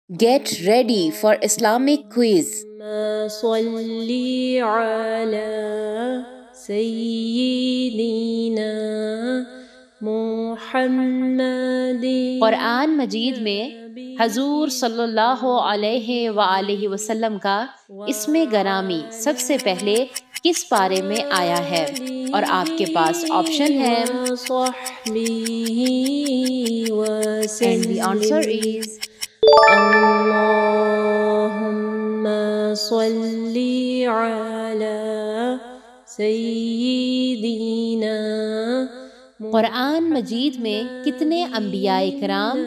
Get ready for Islamic quiz. صلِّ على سيدنا محمد۔ قرآن مجید میں حضور صلی اللہ علیہ وآلہ وسلم کا اسم گرامی سب سے پہلے کس پارے میں آیا ہے؟ اور آپ کے پاس آپشن ہے and the answer is اللہم صلی علی سیدنا۔ قرآن مجید میں کتنے انبیاء کرام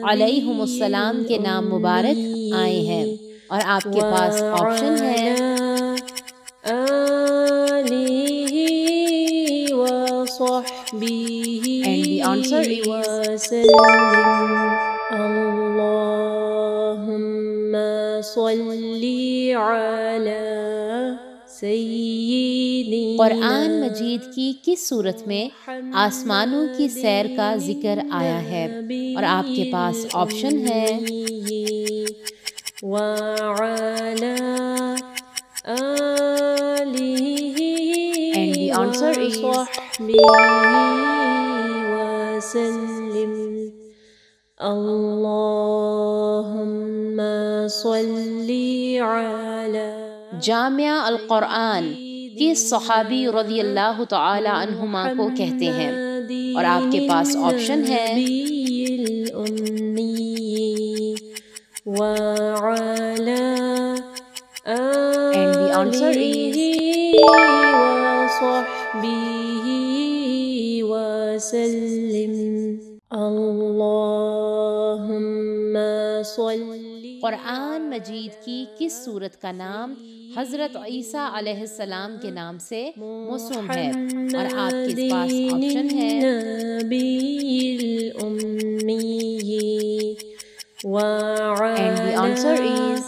علیہم السلام کے نام مبارک آئے ہیں؟ اور آپ کے پاس آپشن ہے and the answer is اللہم صلی علی سیدنا۔ قرآن مجید کی کس صورت میں آسمانوں کی سیر کا ذکر آیا ہے؟ اور آپ کے پاس آپشن ہے وعلی آلہ and the answer is وسلم۔ اللہم صلی علی۔ جامع القرآن کس صحابی رضی اللہ تعالی عنہما کو کہتے ہیں؟ اور آپ کے پاس آپشن ہے and the answer is وسلم۔ اللہم صلی۔ قرآن مجید کی کس سورت کا نام حضرت عیسیٰ علیہ السلام کے نام سے موسوم ہے؟ اور آپ کے پاس آپشن ہے and the answer is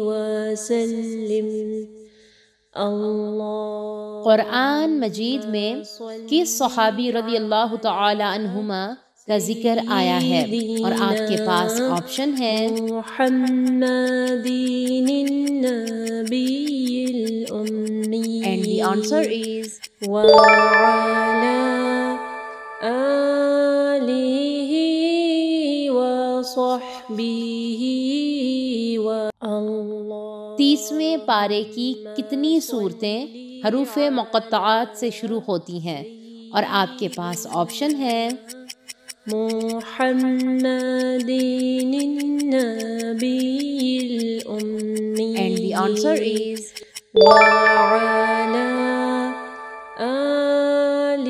وسلم۔ قرآن مجید میں کس صحابی رضی اللہ تعالی عنہما کا ذکر آیا ہے؟ اور آپ کے پاس آپشن ہے محمد النبی الأمی and the answer is وعلى آلہ وصحبہ وسلم۔ 30ویں پارے کی کتنی صورتیں حروف مقطعات سے شروع ہوتی ہیں؟ اور آپ کے پاس آپشن ہے محمد النبی الأمی and the answer is وعلى آلہ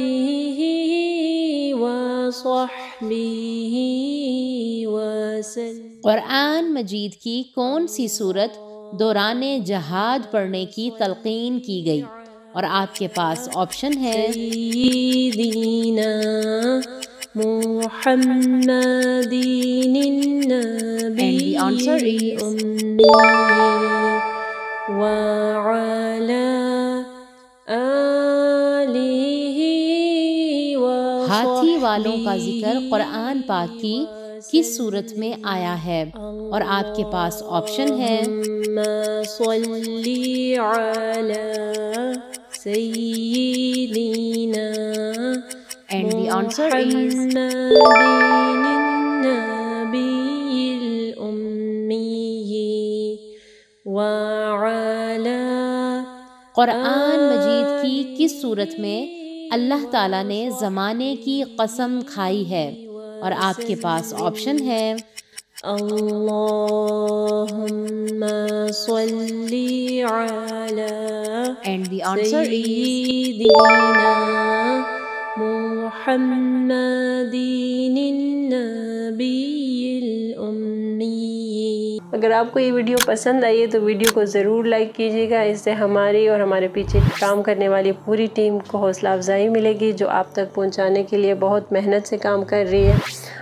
وصحبہ وسلم۔ قرآن مجید کی کون سی صورت دوران جہاد پڑھنے کی تلقین کی گئی؟ اور آپ کے پاس آپشن ہے سیدنا محمد النبی and the answer is الأمی وعلى آلہ ہاتھی والوں کا ذکر قرآن پاک کی کس صورت میں آیا ہے؟ اور آپ کے پاس آپشن ہے صلی علی سیدنا and the answer is النبی الأمی وعلی۔ قرآن مجید کی کس صورت میں اللہ تعالیٰ نے زمانے کی قسم کھائی ہے؟ اور آپ کے پاس آپشن ہے اللہم صلی علی and the answer is سیدنا محمد النبی الأمی۔ اگر آپ کو یہ ویڈیو پسند آئی ہے تو ویڈیو کو ضرور لائک کیجیے گا، اس سے ہماری اور ہمارے پیچھے کام کرنے والی پوری ٹیم کو حوصلہ افزائی ملے گی جو آپ تک پہنچانے کے لیے بہت محنت سے کام کر رہی ہے۔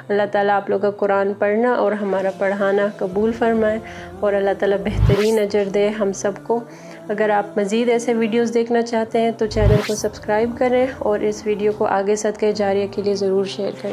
اللہ تعالیٰ آپ لوگ کا قرآن پڑھنا اور ہمارا پڑھانا قبول فرمائے اور اللہ تعالیٰ بہترین اجر دے ہم سب کو۔ اگر آپ مزید ایسے ویڈیوز دیکھنا چاہتے ہیں تو چینل کو سبسکرائب کریں اور اس ویڈیو کو آگے صدقہ جاریہ کے لیے ضرور شیئر کریں۔